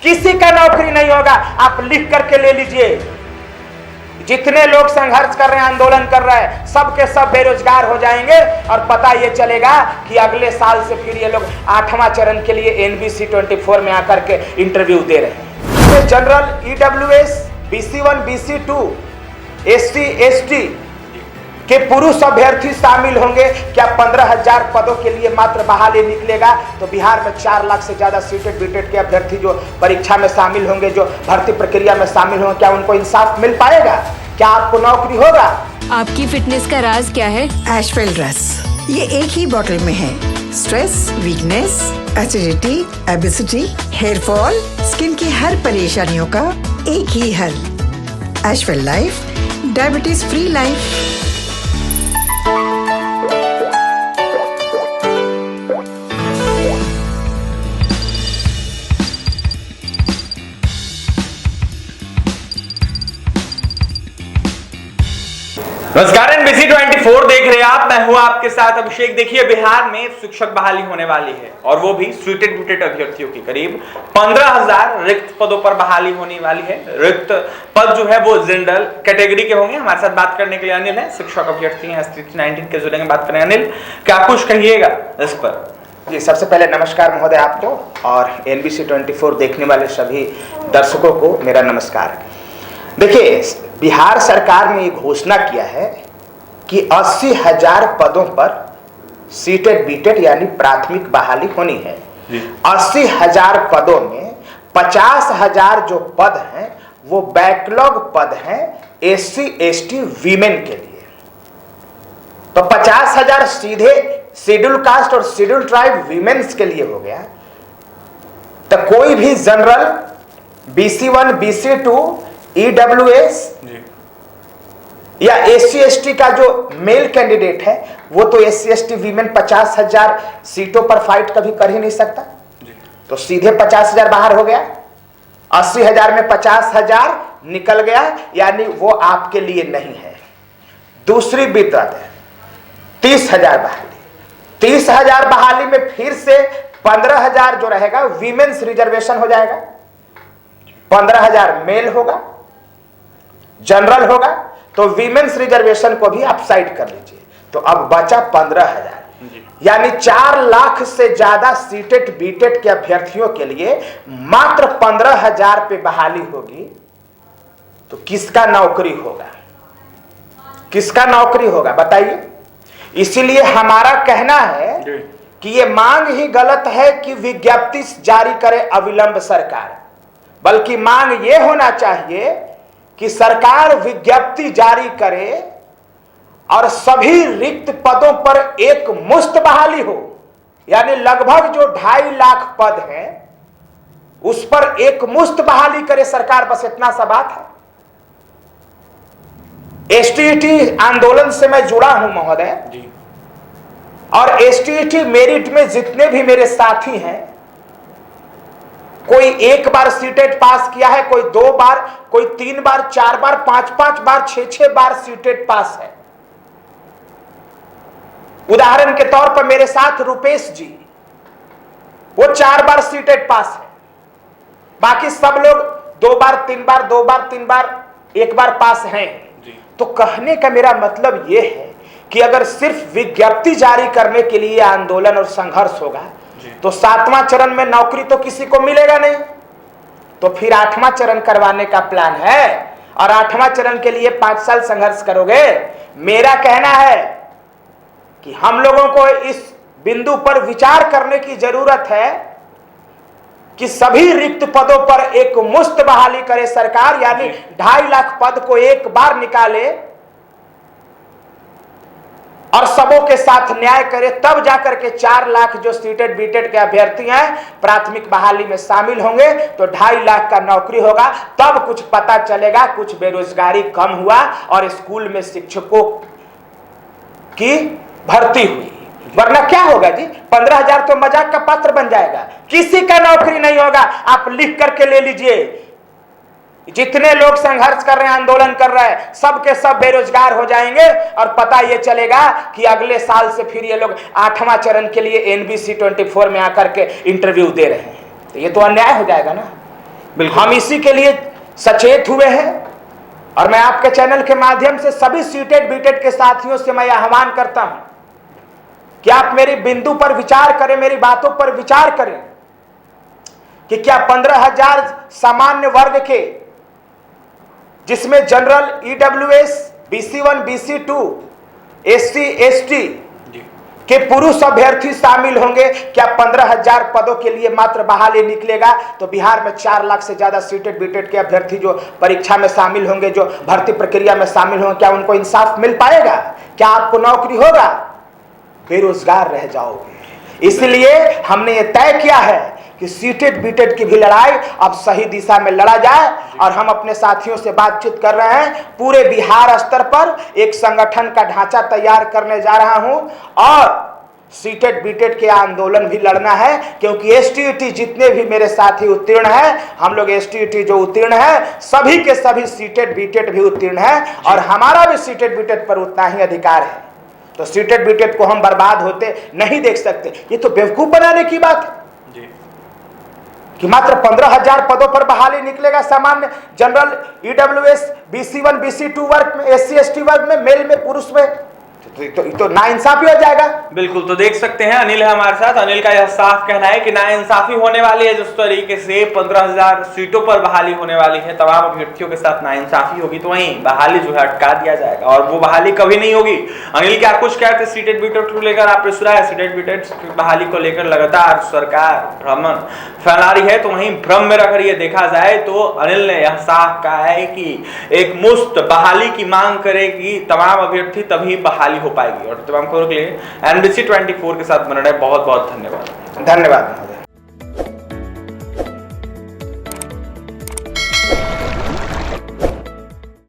किसी का नौकरी नहीं होगा। आप लिख करके ले लीजिए। जितने लोग संघर्ष कर रहे हैं, आंदोलन कर रहे हैं, सब के सब बेरोजगार हो जाएंगे और पता ये चलेगा कि अगले साल से फिर ये लोग 8वां चरण के लिए NBC 24 में आकर के इंटरव्यू दे रहे हैं। General EWS, BC1, BC2, SC, ST के पुरुष अभ्यर्थी शामिल होंगे। क्या 15,000 पदों के लिए मात्र बहाली निकलेगा तो बिहार में 4 लाख से ज्यादा सीटेड बीटेड के अभ्यर्थी जो परीक्षा में शामिल होंगे, जो भर्ती प्रक्रिया में शामिल होंगे, क्या उनको इंसाफ मिल पाएगा? क्या आपको नौकरी होगा? आपकी फिटनेस का राज क्या है? एशवेल ड्रेस, ये एक ही बॉटल में है। Stress, weakness, acidity, obesity, hair fall, skin की हर परेशानियों का एक ही हल। एशवेल लाइफ, डायबिटीज फ्री लाइफ। नमस्कार, NBC 24 देख रहे हैं आप। मैं हूं आपके साथ अभिषेक। देखिए, बिहार में शिक्षक बहाली होने वाली है और वो भी सीटेड बीटेड अभ्यर्थियों की करीब 15,000 रिक्त पदों पर बहाली होने वाली है। रिक्त पद जो है वो जनरल कैटेगरी के होंगे। हमारे साथ बात करने के लिए अनिल है, शिक्षक अभ्यर्थी हैं, स्थिति 19 के जुड़ेंगे। बात करें अनिल, क्या कुछ कहिएगा इस पर? जी, सबसे पहले नमस्कार महोदय आपको और NBC 24 देखने वाले सभी दर्शकों को मेरा नमस्कार। देखिए, बिहार सरकार ने ये घोषणा किया है कि 80,000 पदों पर सीटेड बीटेड यानी प्राथमिक बहाली होनी है। 80,000 पदों में 50,000 जो पद हैं वो बैकलॉग पद हैं SC, ST वीमेन के लिए। तो 50,000 सीधे शेड्यूल कास्ट और शेड्यूल ट्राइब वीमेन्स के लिए हो गया। तो कोई भी जनरल BC1, BC2, EWS या SC, ST का जो मेल कैंडिडेट है वो तो SC, ST वीमेन 50,000 सीटों पर फाइट कभी कर ही नहीं सकता। तो सीधे 50,000 बाहर हो गया। 80,000 में 50,000 निकल गया, यानी वो आपके लिए नहीं है। दूसरी बिपत है 30,000 बहाली। 30,000 बहाली में फिर से 15,000 जो रहेगा वीमेन्स रिजर्वेशन हो जाएगा। 15,000 मेल होगा, जनरल होगा, तो वीमेन्स रिजर्वेशन को भी आप साइड कर लीजिए। तो अब बचा 15,000, यानी 4 लाख से ज्यादा सीटेड बीटेड के अभ्यर्थियों के लिए मात्र 15,000 पे बहाली होगी। तो किसका नौकरी होगा? किसका नौकरी होगा बताइए। इसीलिए हमारा कहना है कि ये मांग ही गलत है कि विज्ञप्ति जारी करे अविलंब सरकार, बल्कि मांग ये होना चाहिए कि सरकार विज्ञप्ति जारी करे और सभी रिक्त पदों पर एक मुश्त बहाली हो। यानी लगभग जो 2.5 लाख पद हैं उस पर एक मुश्त बहाली करे सरकार, बस इतना सा बात है। STET आंदोलन से मैं जुड़ा हूं महोदय, और STET मेरिट में जितने भी मेरे साथी हैं, कोई 1 बार सीटेट पास किया है, कोई 2 बार, कोई 3 बार, 4 बार, 5 बार, 6 बार सीटेट पास है। उदाहरण के तौर पर मेरे साथ रुपेश जी, वो 4 बार सीटेट पास है। बाकी सब लोग 2 बार, 3 बार, 2 बार, 3 बार, 1 बार पास हैं। तो कहने का मेरा मतलब यह है कि अगर सिर्फ विज्ञप्ति जारी करने के लिए आंदोलन और संघर्ष होगा तो 7वां चरण में नौकरी तो किसी को मिलेगा नहीं। तो फिर 8वां चरण करवाने का प्लान है और 8वां चरण के लिए 5 साल संघर्ष करोगे। मेरा कहना है कि हम लोगों को इस बिंदु पर विचार करने की जरूरत है कि सभी रिक्त पदों पर एक मुश्त बहाली करे सरकार, यानी 2.5 लाख पद को एक बार निकाले और सबों के साथ न्याय करे, तब जाकर के 4 लाख जो सीटेड बीटेड के अभ्यर्थी हैं प्राथमिक बहाली में शामिल होंगे। तो 2.5 लाख का नौकरी होगा, तब कुछ पता चलेगा कुछ बेरोजगारी कम हुआ और स्कूल में शिक्षकों की भर्ती हुई। वरना क्या होगा जी, 15,000 तो मजाक का पात्र बन जाएगा। किसी का नौकरी नहीं होगा। आप लिख करके ले लीजिए। जितने लोग संघर्ष कर रहे हैं, आंदोलन कर रहे हैं, सब के सब बेरोजगार हो जाएंगे और पता ये चलेगा कि अगले साल से फिर ये लोग 8वां चरण के लिए NBC 24 में आकर के इंटरव्यू दे रहे हैं। तो ये तो अन्याय हो जाएगा ना। बिल्कुल। हम इसी के लिए सचेत हुए हैं और मैं आपके चैनल के माध्यम से सभी सीटेड बीटेड के साथियों से मैं आह्वान करता हूं कि आप मेरी बिंदु पर विचार करें, मेरी बातों पर विचार करें कि क्या 15,000 सामान्य वर्ग के, जिसमें general, EWS, BC1, BC2, SC, ST के पुरुष अभ्यर्थी शामिल होंगे, क्या 15,000 पदों के लिए मात्र बहाली निकलेगा तो बिहार में 4 लाख से ज्यादा सीटेड बीटेड के अभ्यर्थी जो परीक्षा में शामिल होंगे, जो भर्ती प्रक्रिया में शामिल होंगे, क्या उनको इंसाफ मिल पाएगा? क्या आपको नौकरी होगा? बेरोजगार रह जाओगे। इसलिए हमने ये तय किया है कि सीटेड बीटेड की भी लड़ाई अब सही दिशा में लड़ा जाए और हम अपने साथियों से बातचीत कर रहे हैं। पूरे बिहार स्तर पर एक संगठन का ढांचा तैयार करने जा रहा हूं और सीटेड बीटेड के आंदोलन भी लड़ना है, क्योंकि STET जितने भी मेरे साथी उत्तीर्ण हैं, हम लोग STET जो उत्तीर्ण है सभी के सभी सीटेड बीटेड भी उत्तीर्ण है और हमारा भी सीटेड बीटेड पर उतना ही अधिकार है। तो सीटेड बीटेड को हम बर्बाद होते नहीं देख सकते। ये तो बेवकूफ बनाने की बात है कि मात्र 15,000 पदों पर बहाली निकलेगा सामान्य, जनरल, EWS, BC1, BC2 वर्ग में, SC ST वर्ग में, मेल में, पुरुष में, तो नाइंसाफी हो जाएगा। बिल्कुल। तो देख सकते हैं अनिल है हमारे साथ। अनिल का यह साफ कहना है कि नाइंसाफी होने वाली है। जिस तरीके से 15,000 सीटों पर बहाली होने वाली है, तमाम अभ्यर्थियों के साथ नाइंसाफी होगी, तो वहीं बहाली जो है अटका दिया जाएगा और वो बहाली कभी नहीं होगी। अनिल क्या कुछ कहते हैं सीटेड बीटेड को लेकर? आपने सुना है सीटेड बीटेड बहाली को लेकर लगातार सरकार भ्रम फैला रही है, तो वहीं भ्रम में रखकर ये देखा जाए तो अनिल ने यह साफ कहा है कि एक मुफ्त बहाली की मांग करेगी तमाम अभ्यर्थी, तभी बहाली हो पाएगी। और तमाम खबरों के लिए NBC 24 के साथ बने रहे। बहुत बहुत धन्यवाद। धन्यवाद।